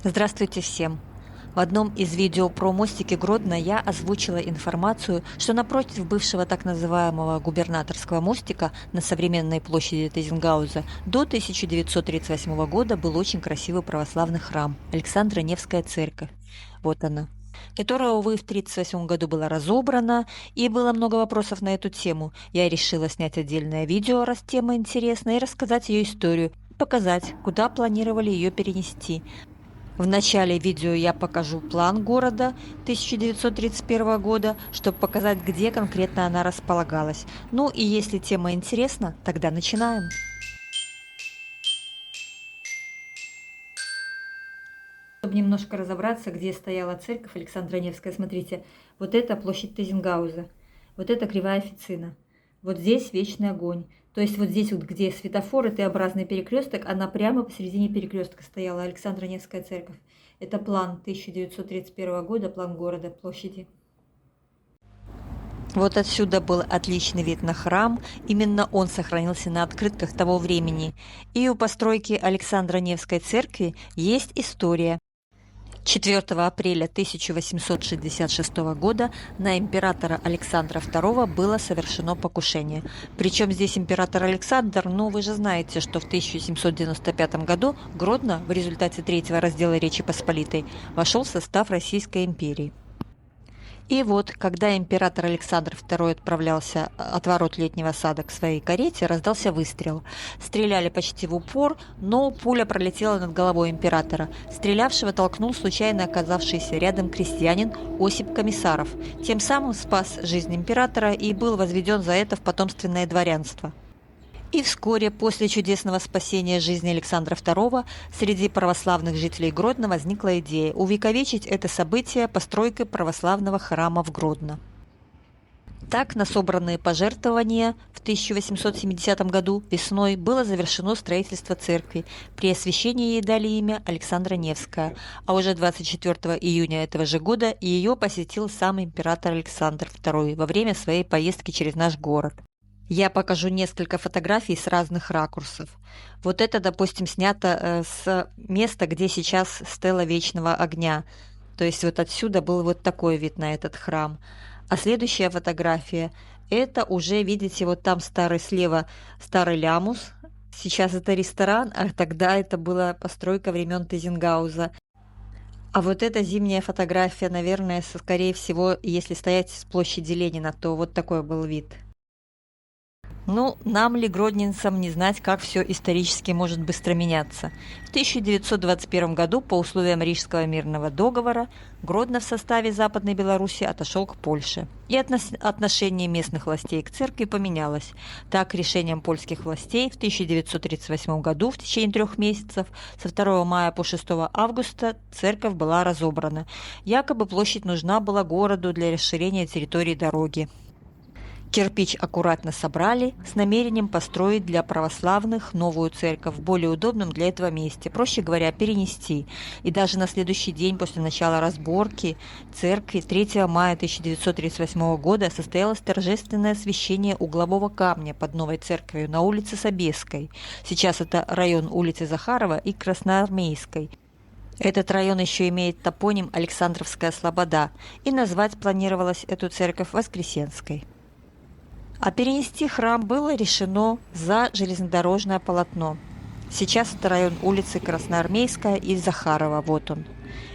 Здравствуйте всем! В одном из видео про мостики Гродно я озвучила информацию, что напротив бывшего так называемого губернаторского мостика на современной площади Тейзенгауза до 1938 года был очень красивый православный храм Александра Невская церковь. Вот она, которая, увы, в 1938 году была разобрана, и было много вопросов на эту тему. Я решила снять отдельное видео, раз тема интересна, и рассказать ее историю, показать, куда планировали ее перенести. В начале видео я покажу план города 1931 года, чтобы показать, где конкретно она располагалась. Ну и если тема интересна, тогда начинаем. Чтобы немножко разобраться, где стояла церковь Александра Невская, смотрите, вот это площадь Тейзенгауза, вот это Кривая Официна, вот здесь Вечный огонь. То есть вот здесь вот, где светофор и Т-образный перекресток, она прямо посередине перекрестка стояла, Александра Невская церковь. Это план 1931 года, план города, площади. Вот отсюда был отличный вид на храм, именно он сохранился на открытках того времени. И у постройки Александра Невской церкви есть история. 4 апреля 1866 года на императора Александра II было совершено покушение. Причем здесь император Александр, вы же знаете, что в 1795 году Гродно в результате Третьего раздела Речи Посполитой вошел в состав Российской империи. И вот, когда император Александр II отправлялся от ворот Летнего сада к своей карете, раздался выстрел. Стреляли почти в упор, но пуля пролетела над головой императора. Стрелявшего толкнул случайно оказавшийся рядом крестьянин Осип Комиссаров. Тем самым спас жизнь императора и был возведен за это в потомственное дворянство. И вскоре после чудесного спасения жизни Александра II среди православных жителей Гродно возникла идея увековечить это событие постройкой православного храма в Гродно. Так, на собранные пожертвования в 1870 году весной было завершено строительство церкви. При освящении ей дали имя Александра Невская, а уже 24 июня этого же года ее посетил сам император Александр II во время своей поездки через наш город. Я покажу несколько фотографий с разных ракурсов. Вот это, допустим, снято с места, где сейчас стела Вечного огня. То есть вот отсюда был вот такой вид на этот храм. А следующая фотография – это уже, видите, вот там слева старый Лямус. Сейчас это ресторан, а тогда это была постройка времен Тейзенгауза. А вот эта зимняя фотография, наверное, скорее всего, если стоять с площади Ленина, то вот такой был вид. Нам ли, гродненцам, не знать, как все исторически может быстро меняться. В 1921 году по условиям Рижского мирного договора Гродно в составе Западной Беларуси отошел к Польше. И отношение местных властей к церкви поменялось. Так, решением польских властей в 1938 году в течение 3 месяцев со 2 мая по 6 августа церковь была разобрана. Якобы площадь нужна была городу для расширения территории дороги. Кирпич аккуратно собрали с намерением построить для православных новую церковь в более удобном для этого месте, проще говоря, перенести. И даже на следующий день после начала разборки церкви 3 мая 1938 года состоялось торжественное освящение углового камня под новой церковью на улице Собесской. Сейчас это район улицы Захарова и Красноармейской. Этот район еще имеет топоним Александровская Слобода, и назвать планировалось эту церковь Воскресенской. А перенести храм было решено за железнодорожное полотно. Сейчас это район улицы Красноармейская и Захарова, вот он.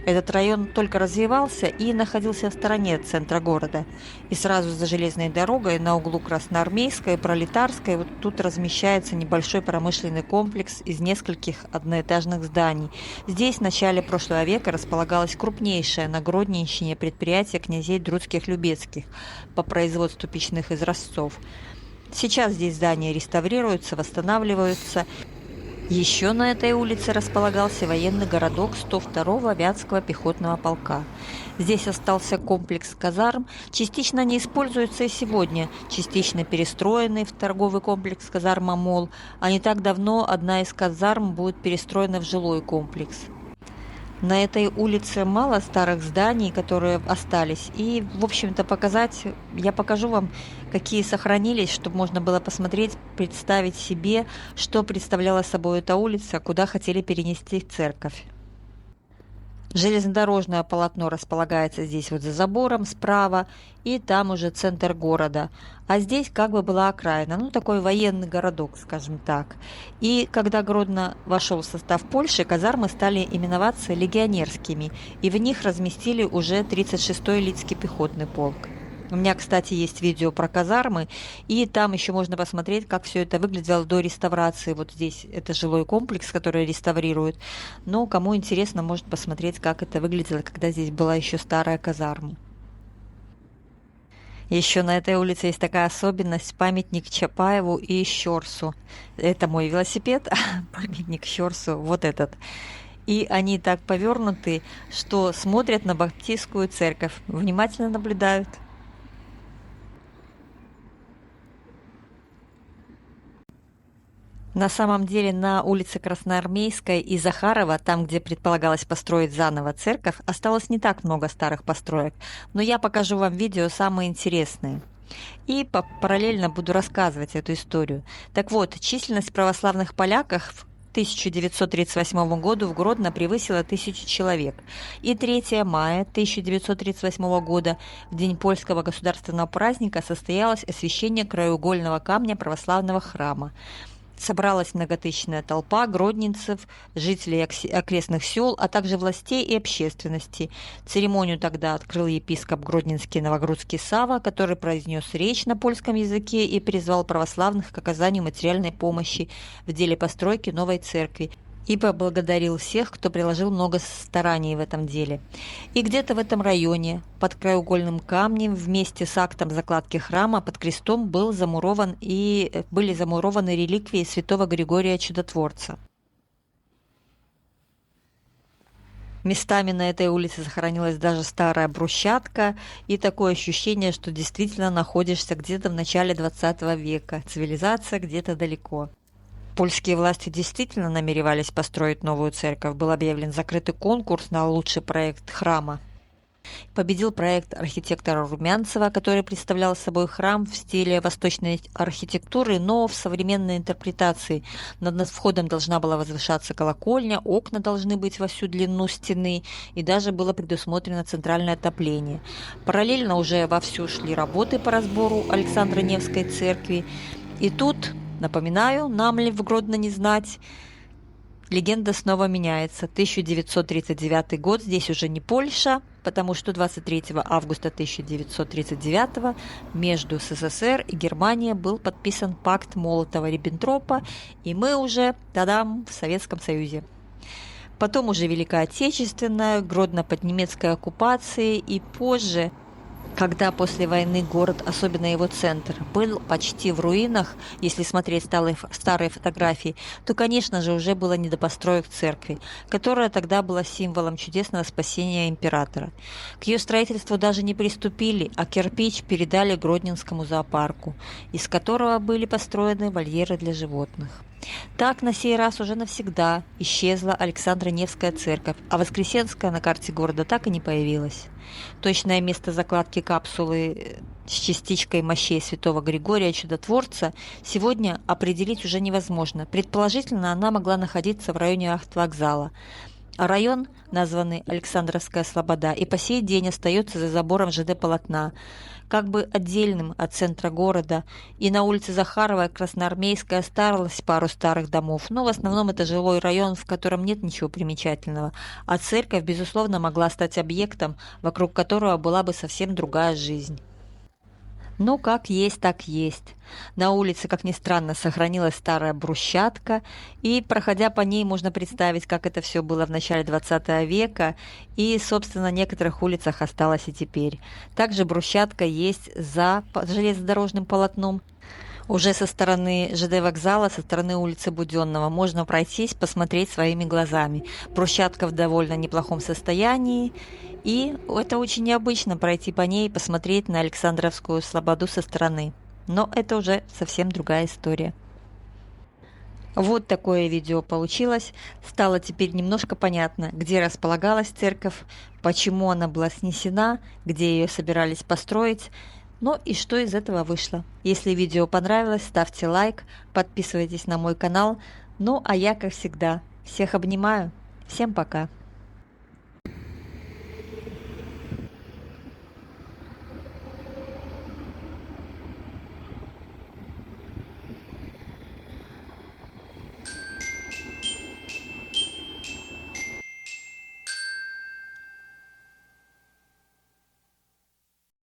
Этот район только развивался и находился в стороне от центра города. И сразу за железной дорогой на углу Красноармейской и Пролетарской вот тут размещается небольшой промышленный комплекс из нескольких одноэтажных зданий. Здесь в начале прошлого века располагалось крупнейшее на Гродненщине предприятие князей Друцких-Любецких по производству печных изразцов. Сейчас здесь здания реставрируются, восстанавливаются. Еще на этой улице располагался военный городок 102-го Вятского пехотного полка. Здесь остался комплекс казарм, частично не используется и сегодня, частично перестроенный в торговый комплекс казарма «Мол», а не так давно одна из казарм будет перестроена в жилой комплекс. На этой улице мало старых зданий, которые остались, и, в общем-то, я покажу вам, какие сохранились, чтобы можно было посмотреть, представить себе, что представляла собой эта улица, куда хотели перенести церковь. Железнодорожное полотно располагается здесь вот за забором справа, и там уже центр города. А здесь как бы была окраина, ну такой военный городок, скажем так. И когда Гродно вошел в состав Польши, казармы стали именоваться легионерскими, и в них разместили уже 36-й Лидский пехотный полк. У меня, кстати, есть видео про казармы, и там еще можно посмотреть, как все это выглядело до реставрации. Вот здесь это жилой комплекс, который реставрируют. Но кому интересно, может посмотреть, как это выглядело, когда здесь была еще старая казарма. Еще на этой улице есть такая особенность – памятник Чапаеву и Щорсу. Это мой велосипед, а памятник Щорсу вот этот. И они так повернуты, что смотрят на Баптистскую церковь, внимательно наблюдают. На самом деле на улице Красноармейской и Захарова, там, где предполагалось построить заново церковь, осталось не так много старых построек, но я покажу вам видео самые интересные. И параллельно буду рассказывать эту историю. Так вот, численность православных поляков в 1938 году в Гродно превысила 1000 человек. И 3 мая 1938 года, в день польского государственного праздника, состоялось освящение краеугольного камня православного храма. Собралась многотысячная толпа гродненцев, жителей окрестных сел, а также властей и общественности. Церемонию тогда открыл епископ Гродненский Новогрудский Сава, который произнес речь на польском языке и призвал православных к оказанию материальной помощи в деле постройки новой церкви, и поблагодарил всех, кто приложил много стараний в этом деле. И где-то в этом районе, под краеугольным камнем, вместе с актом закладки храма под крестом были замурованы реликвии святого Григория Чудотворца. Местами на этой улице сохранилась даже старая брусчатка, и такое ощущение, что действительно находишься где-то в начале 20 века, цивилизация где-то далеко. Польские власти действительно намеревались построить новую церковь. Был объявлен закрытый конкурс на лучший проект храма. Победил проект архитектора Румянцева, который представлял собой храм в стиле восточной архитектуры, но в современной интерпретации. Над входом должна была возвышаться колокольня, окна должны быть во всю длину стены, и даже было предусмотрено центральное отопление. Параллельно уже вовсю шли работы по разбору Александро-Невской церкви. И тут, напоминаю, нам ли в Гродно не знать, легенда снова меняется. 1939 год, здесь уже не Польша, потому что 23 августа 1939 между СССР и Германией был подписан пакт Молотова-Риббентропа, и мы уже, тадам, в Советском Союзе. Потом уже Великая Отечественная, Гродно под немецкой оккупацией, и позже, когда после войны город, особенно его центр, был почти в руинах, если смотреть старые фотографии, то, конечно же, уже было не до построек церкви, которая тогда была символом чудесного спасения императора. К ее строительству даже не приступили, а кирпич передали Гродненскому зоопарку, из которого были построены вольеры для животных. Так на сей раз уже навсегда исчезла Александро-Невская церковь, а Воскресенская на карте города так и не появилась. Точное место закладки капсулы с частичкой мощей святого Григория Чудотворца сегодня определить уже невозможно. Предположительно, она могла находиться в районе автовокзала. А район, названный Александровская Слобода, и по сей день остается за забором ЖД-полотна, как бы отдельным от центра города, и на улице Захарова и Красноармейской осталось пару старых домов, но в основном это жилой район, в котором нет ничего примечательного, а церковь, безусловно, могла стать объектом, вокруг которого была бы совсем другая жизнь. Ну, как есть, так есть. На улице, как ни странно, сохранилась старая брусчатка, и, проходя по ней, можно представить, как это все было в начале 20 века, и, собственно, на некоторых улицах осталось и теперь. Также брусчатка есть за железнодорожным полотном. Уже со стороны ЖД вокзала, со стороны улицы Буденного можно пройтись, посмотреть своими глазами. Брусчатка в довольно неплохом состоянии, и это очень необычно пройти по ней и посмотреть на Александровскую Слободу со стороны. Но это уже совсем другая история. Вот такое видео получилось. Стало теперь немножко понятно, где располагалась церковь, почему она была снесена, где ее собирались построить. Ну и что из этого вышло. Если видео понравилось, ставьте лайк, подписывайтесь на мой канал. Ну а я, как всегда, всех обнимаю. Всем пока.